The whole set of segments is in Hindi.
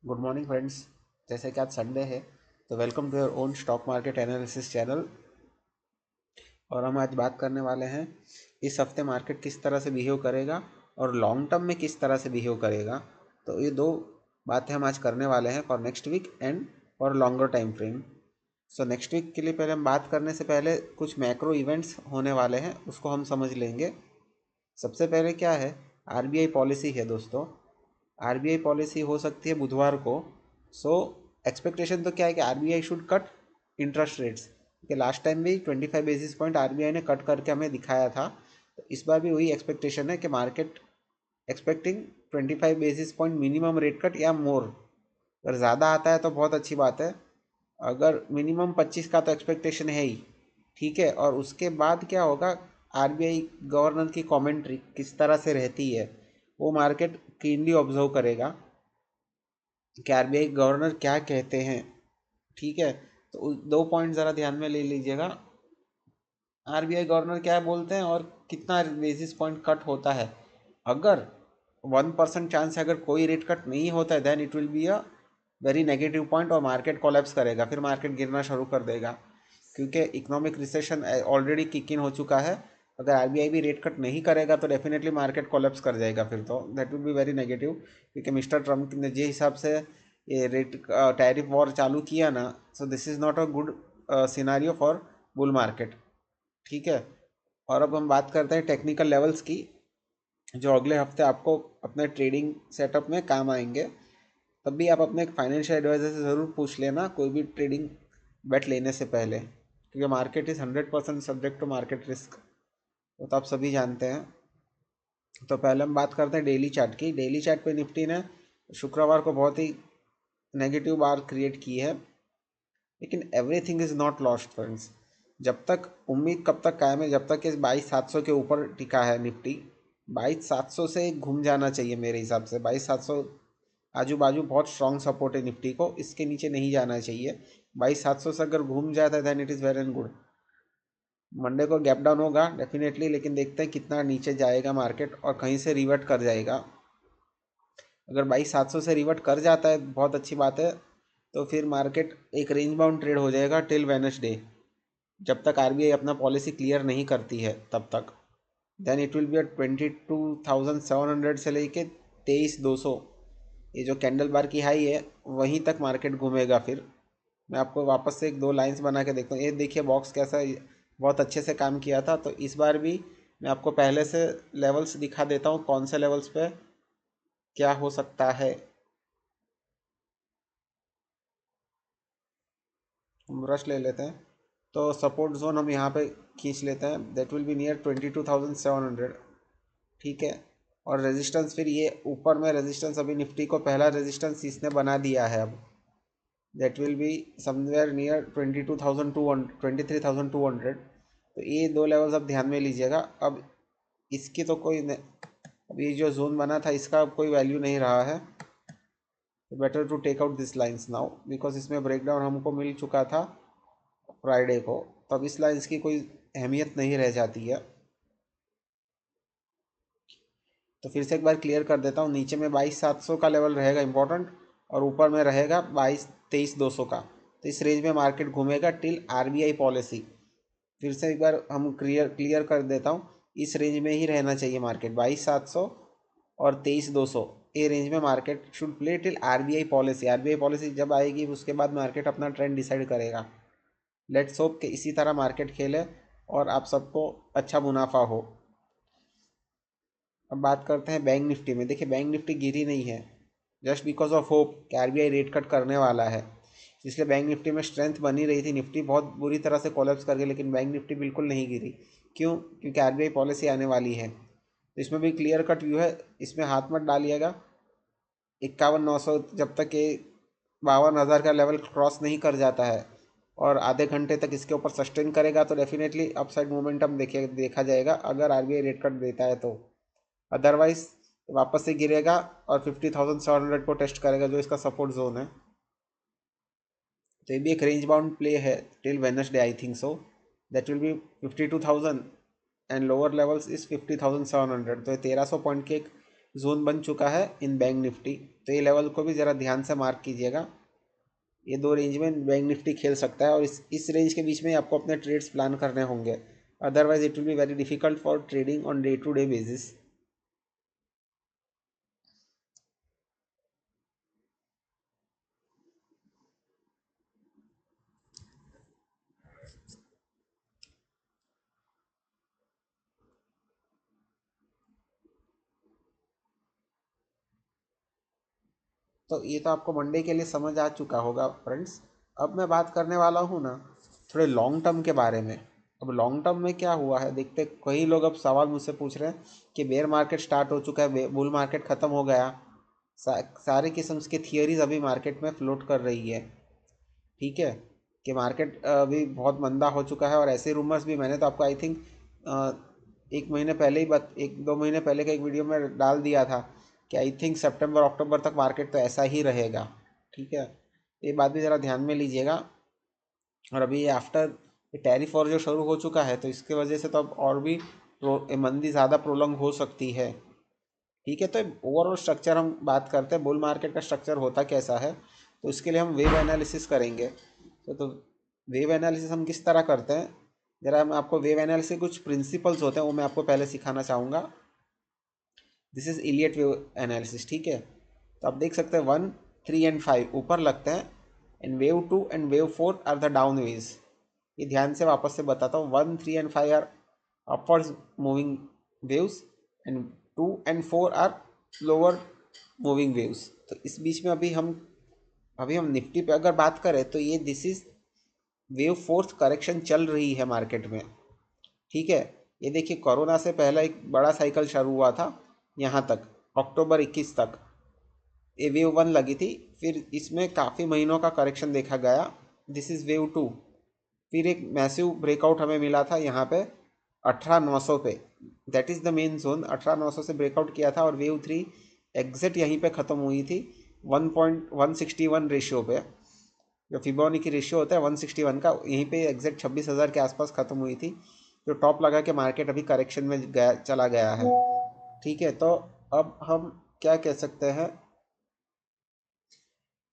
Good morning friends. जैसे कि आज संडे है तो welcome to your own stock market analysis channel. और हम आज बात करने वाले हैं इस हफ्ते मार्केट किस तरह से बिहेव करेगा और लॉन्ग टर्म में किस तरह से बिहेव करेगा। तो ये दो बातें हम आज करने वाले हैं for next week and for longer time frame. So next week के लिए पहले हम बात करने से पहले कुछ मैक्रो इवेंट्स होने वाले हैं उसको हम समझ लेंगे। सबसे पहले क्या है, आरबीआई पॉलिसी है दोस्तों। आरबीआई पॉलिसी हो सकती है बुधवार को। सो एक्सपेक्टेशन तो क्या है कि RBI should cut interest rates, कि लास्ट टाइम भी 25 बेसिस पॉइंट आरबीआई ने कट करके हमें दिखाया था। तो इस बार भी वही एक्सपेक्टेशन है कि market expecting 25 basis point minimum rate cut या मोर। अगर ज़्यादा आता है तो बहुत अच्छी बात है, अगर मिनिमम 25 का तो एक्सपेक्टेशन है ही। ठीक है, और उसके बाद क्या होगा, आरबीआई गवर्नर की कमेंट्री किस तरह से रहती है वो मार्केट कीनली ऑब्जर्व करेगा कि आरबीआई गवर्नर क्या कहते हैं। ठीक है, तो दो पॉइंट ज़रा ध्यान में ले लीजिएगा। आरबीआई गवर्नर क्या बोलते हैं और कितना बेसिस पॉइंट कट होता है। अगर 1% चांस है, अगर कोई रेट कट नहीं होता है, then it will be a very negative point और मार्केट कोलैप्स करेगा, फिर मार्केट गिरना शुरू कर देगा, क्योंकि economic recession already kick in हो चुका है। अगर आरबीआई भी रेट कट नहीं करेगा तो डेफिनेटली मार्केट कोलैप्स कर जाएगा, फिर तो that will be very negative. क्योंकि मिस्टर ट्रम्प ने जिस हिसाब से ये रेट टैरिफ वॉर चालू किया ना, so this is not a good scenario for bull market. ठीक है, और अब हम बात करते हैं टेक्निकल लेवल्स की, जो अगले हफ्ते आपको अपने ट्रेडिंग सेटअप में काम आएंगे। तब भी आप अपने एक फाइनेंशियल एडवाइजर से ज़रूर पूछ लेना कोई भी ट्रेडिंग बेट लेने से पहले, क्योंकि market is 100% subject to market risk, वो तो आप सभी जानते हैं। तो पहले हम बात करते हैं डेली चार्ट की। डेली चार्ट पे निफ्टी ने शुक्रवार को बहुत ही नेगेटिव बार क्रिएट की है, लेकिन everything is not lost friends. जब तक उम्मीद कब तक कायम है, जब तक इस 22,700 के ऊपर टिका है निफ्टी। 22,700 से घूम जाना चाहिए मेरे हिसाब से। 22,700 आजू बाजू बहुत स्ट्रॉन्ग सपोर्ट है निफ्टी को, इसके नीचे नहीं जाना चाहिए। 22,700 से अगर घूम जाता है then it is very and good. Monday को गैप डाउन होगा डेफिनेटली, लेकिन देखते हैं कितना नीचे जाएगा मार्केट और कहीं से रिवर्ट कर जाएगा। अगर 22,700 से रिवर्ट कर जाता है बहुत अच्छी बात है, तो फिर मार्केट एक रेंज बाउंड ट्रेड हो जाएगा टिल वेडनेसडे, जब तक आरबीआई अपना पॉलिसी क्लियर नहीं करती है तब तक। देन इट विल बी 22,700 से लेके 23,200, ये जो कैंडल बार की हाई है वहीं तक मार्केट घूमेगा। फिर मैं आपको वापस से एक दो लाइंस बना के देखता हूँ। ये देखिए बॉक्स कैसा बहुत अच्छे से काम किया था, तो इस बार भी मैं आपको पहले से लेवल्स दिखा देता हूँ कौन से लेवल्स पे क्या हो सकता है। हम ब्रश ले लेते हैं, तो सपोर्ट जोन हम यहाँ पे खींच लेते हैं, दैट विल बी नियर 22,700। ठीक है, और रेजिस्टेंस फिर ये ऊपर में रेजिस्टेंस, अभी निफ्टी को पहला रेजिस्टेंस इसने बना दिया है अब, that will be somewhere near 22,200 23,200। तो ये दो लेवल्स अब ध्यान में लीजिएगा। अब इसकी तो कोई अब ये जो जोन बना था इसका अब कोई वैल्यू नहीं रहा है, तो better to take out this lines now, because इसमें ब्रेकडाउन हमको मिल चुका था फ्राइडे को, तो अब इस लाइंस की कोई अहमियत नहीं रह जाती है। तो फिर से एक बार क्लियर कर देता हूँ, नीचे में 22,700 का लेवल रहेगा इंपॉर्टेंट, और ऊपर में रहेगा 23,200 का। तो इस रेंज में मार्केट घूमेगा टिल आरबीआई पॉलिसी। फिर से एक बार हम क्लियर क्लियर कर देता हूँ, इस रेंज में ही रहना चाहिए मार्केट, 22,700 और 23,200, ये रेंज में market should play till RBI policy. RBI policy जब आएगी उसके बाद मार्केट अपना ट्रेंड डिसाइड करेगा। लेट्स होप कि इसी तरह मार्केट खेले और आप सबको अच्छा मुनाफा हो। अब बात करते हैं बैंक निफ्टी में। देखिए बैंक निफ्टी गिरी नहीं है, जस्ट बिकॉज ऑफ होप कि आरबीआई रेट कट करने वाला है, इसलिए बैंक निफ्टी में स्ट्रेंथ बनी रही थी। निफ्टी बहुत बुरी तरह से कोलैप्स कर गई, लेकिन बैंक निफ्टी बिल्कुल नहीं गिरी। क्यों? क्योंकि आरबीआई पॉलिसी आने वाली है। तो इसमें भी क्लियर कट व्यू है, इसमें हाथ मत डालिएगा। 51,900 जब तक ये 52,000 का लेवल क्रॉस नहीं कर जाता है और आधे घंटे तक इसके ऊपर सस्टेन करेगा, तो डेफिनेटली अपसाइड मोमेंटम देखा जाएगा अगर आरबीआई रेट कट देता है तो। अदरवाइज वापस से गिरेगा और 50,700 को टेस्ट करेगा, जो इसका सपोर्ट जोन है। तो ये भी एक रेंज बाउंड प्ले है till Wednesday I think so, that will B 52,000 and lower levels is 50,700। तो ये 1,300 पॉइंट की एक जोन बन चुका है इन बैंक निफ्टी। तो ये लेवल को भी ज़रा ध्यान से मार्क कीजिएगा। ये दो रेंज में बैंक निफ्टी खेल सकता है और इस रेंज के बीच में आपको अपने ट्रेड्स प्लान करने होंगे, otherwise it will be very difficult for trading on day to day basis. तो ये तो आपको मंडे के लिए समझ आ चुका होगा फ्रेंड्स। अब मैं बात करने वाला हूँ ना थोड़े लॉन्ग टर्म के बारे में। अब लॉन्ग टर्म में क्या हुआ है देखते, कई लोग अब सवाल मुझसे पूछ रहे हैं कि बेयर मार्केट स्टार्ट हो चुका है, बुल मार्केट ख़त्म हो गया। सारे किस्म की थियरीज अभी मार्केट में फ्लोट कर रही है, ठीक है, कि मार्केट अभी बहुत मंदा हो चुका है। और ऐसे रूमर्स भी मैंने तो आपको आई थिंक एक महीने पहले ही एक दो महीने पहले का एक वीडियो में डाल दिया था कि आई थिंक सितंबर अक्टूबर तक मार्केट तो ऐसा ही रहेगा, ठीक है। ये बात भी ज़रा ध्यान में लीजिएगा। और अभी ये आफ्टर टैरिफ और जो शुरू हो चुका है तो इसके वजह से तो अब और भी मंदी ज़्यादा प्रोलॉन्ग हो सकती है, ठीक है। तो ओवरऑल स्ट्रक्चर हम बात करते हैं, बुल मार्केट का स्ट्रक्चर होता कैसा है, तो इसके लिए हम वेव एनालिसिस करेंगे। तो वेव एनालिसिस हम किस तरह करते हैं, ज़रा मैं आपको वेव एनालिसिस कुछ प्रिंसिपल्स होते हैं वो मैं आपको पहले सिखाना चाहूँगा। This is Elliot wave analysis, ठीक है। तो आप देख सकते हैं 1, 3 एंड 5 ऊपर लगते हैं, and wave 2 and wave 4 are the down waves. ये ध्यान से वापस से बताता हूँ, 1, 3 and 5 are upwards moving waves, and 2 and 4 are lower moving waves. तो इस बीच में अभी हम निफ्टी पे अगर बात करें तो ये this is wave fourth correction चल रही है मार्केट में, ठीक है। ये देखिए कोरोना से पहला एक बड़ा साइकिल शुरू हुआ था यहाँ तक, अक्टूबर 21 तक ये वेव 1 लगी थी। फिर इसमें काफ़ी महीनों का करेक्शन देखा गया, दिस इज़ वेव 2। फिर एक मैसिव ब्रेकआउट हमें मिला था यहाँ पे 18,900 पे, that is the main zone. 18,900 से ब्रेकआउट किया था और वेव 3 एग्जिट यहीं पे ख़त्म हुई थी 1.161 रेशियो पे। जो फिबोनाची की रेशियो होता है 161 का, यहीं पे एग्जैक्ट 26,000 के आसपास ख़त्म हुई थी, जो टॉप लगा के मार्केट अभी करेक्शन में चला गया है, ठीक है। तो अब हम क्या कह सकते हैं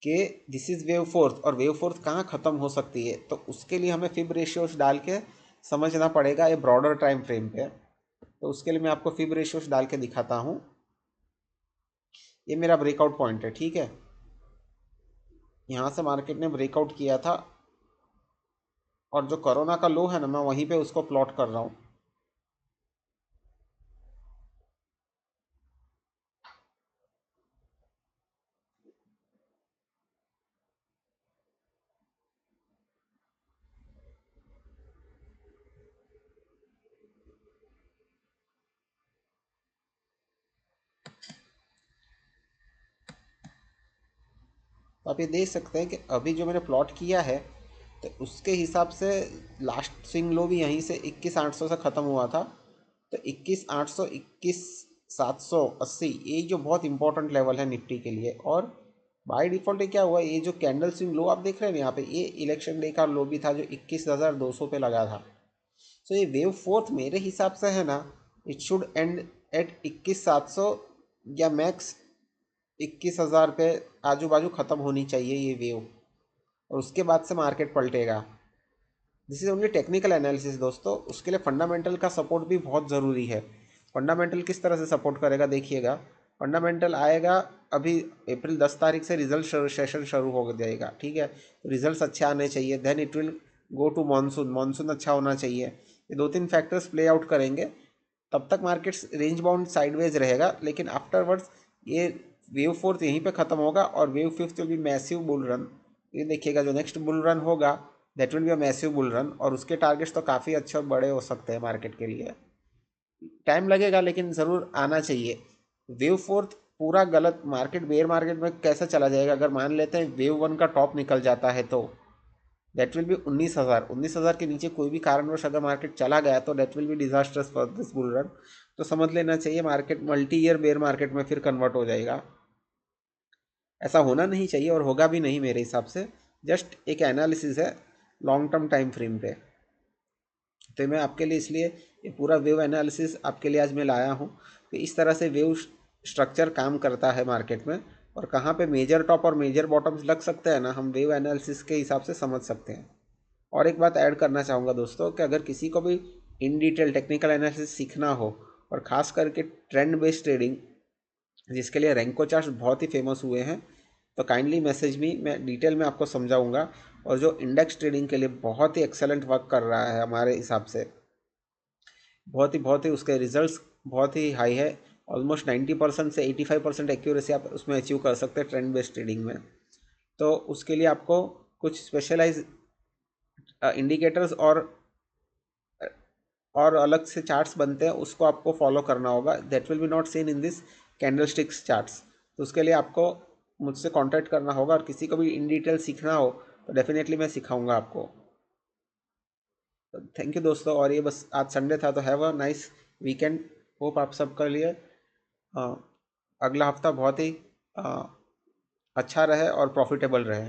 कि दिस इज़ वेव फोर्थ, और वेव फोर्थ कहाँ ख़त्म हो सकती है, तो उसके लिए हमें फिब रेशियोज डाल के समझना पड़ेगा ये ब्रॉडर टाइम फ्रेम पे। तो उसके लिए मैं आपको फिब रेशियोज डाल के दिखाता हूँ। ये मेरा ब्रेकआउट पॉइंट है, ठीक है। यहाँ से मार्केट ने ब्रेकआउट किया था और जो कोरोना का लो है ना, मैं वहीं पे उसको प्लॉट कर रहा हूँ। तो आप ये देख सकते हैं कि अभी जो मैंने प्लॉट किया है तो उसके हिसाब से लास्ट स्विंग लो भी यहीं से 21,800 से ख़त्म हुआ था। तो 21,800, 21,780 ये जो बहुत इंपॉर्टेंट लेवल है निफ्टी के लिए। और बाय डिफ़ॉल्ट क्या हुआ, ये जो कैंडल स्विंग लो आप देख रहे हैं ना यहाँ पे, ये इलेक्शन डे का लो भी था जो 21,200 पे लगा था। सो ये वेव फोर्थ मेरे हिसाब से है ना, इट शुड एंड एट 21,700 या मैक्स 21,000 पे आजू बाजू ख़त्म होनी चाहिए ये वेव, और उसके बाद से मार्केट पलटेगा। This is only technical analysis दोस्तों, उसके लिए फंडामेंटल का सपोर्ट भी बहुत ज़रूरी है। फंडामेंटल किस तरह से सपोर्ट करेगा देखिएगा, फंडामेंटल आएगा अभी अप्रैल 10 तारीख से रिजल्ट सेशन शुरू हो जाएगा, ठीक है। तो रिजल्ट्स अच्छे आने चाहिए, then it will go to monsoon, monsoon अच्छा होना चाहिए। ये दो तीन फैक्टर्स प्ले आउट करेंगे, तब तक मार्केट्स रेंज बाउंड साइडवेज रहेगा। लेकिन आफ्टरवर्ड्स ये वेव फोर्थ यहीं पे ख़त्म होगा और wave fifth will be massive bull run. ये देखिएगा जो नेक्स्ट बुल रन होगा that will be a massive bull run, और उसके टारगेट्स तो काफ़ी अच्छे और बड़े हो सकते हैं मार्केट के लिए। टाइम लगेगा लेकिन ज़रूर आना चाहिए। वेव फोर्थ पूरा गलत, मार्केट बेयर मार्केट में कैसे चला जाएगा, अगर मान लेते हैं वेव वन का टॉप निकल जाता है तो दैट विल बी 19,000। 19,000 के नीचे कोई भी कारणवश अगर मार्केट चला गया तो that will be disasters for this bull run. तो समझ लेना चाहिए market multi year bear market में फिर कन्वर्ट हो जाएगा। ऐसा होना नहीं चाहिए और होगा भी नहीं मेरे हिसाब से, जस्ट एक एनालिसिस है लॉन्ग टर्म टाइम फ्रेम पे। तो मैं आपके लिए इसलिए ये पूरा वेव एनालिसिस आपके लिए आज मैं लाया हूँ। तो इस तरह से वेव स्ट्रक्चर काम करता है मार्केट में, और कहाँ पे मेजर टॉप और मेजर बॉटम्स लग सकते हैं ना, हम वेव एनालिसिस के हिसाब से समझ सकते हैं। और एक बात ऐड करना चाहूँगा दोस्तों कि अगर किसी को भी इन डिटेल टेक्निकल एनालिसिस सीखना हो, और ख़ास करके ट्रेंड बेस्ड ट्रेडिंग जिसके लिए रेंको चार्ट्स बहुत ही फेमस हुए हैं, तो काइंडली मैसेज मी, मैं डिटेल में आपको समझाऊंगा। और जो इंडेक्स ट्रेडिंग के लिए बहुत ही एक्सेलेंट वर्क कर रहा है हमारे हिसाब से, बहुत ही उसके रिजल्ट्स बहुत ही हाई है। ऑलमोस्ट 90% से 85% एक्यूरेसी आप उसमें अचीव कर सकते हैं ट्रेंड बेस्ड ट्रेडिंग में। तो उसके लिए आपको कुछ स्पेशलाइज इंडिकेटर्स और अलग से चार्ट्स बनते हैं, उसको आपको फॉलो करना होगा। That will B not seen in this candle sticks charts. तो उसके लिए आपको मुझसे कांटेक्ट करना होगा, और किसी को भी इन डिटेल सीखना हो तो डेफिनेटली मैं सिखाऊंगा आपको। थैंक यू दोस्तों, और ये बस आज संडे था तो have a nice weekend. Hope आप सबके लिए अ, अगला हफ्ता बहुत ही अ, अच्छा रहे और प्रॉफिटेबल रहे।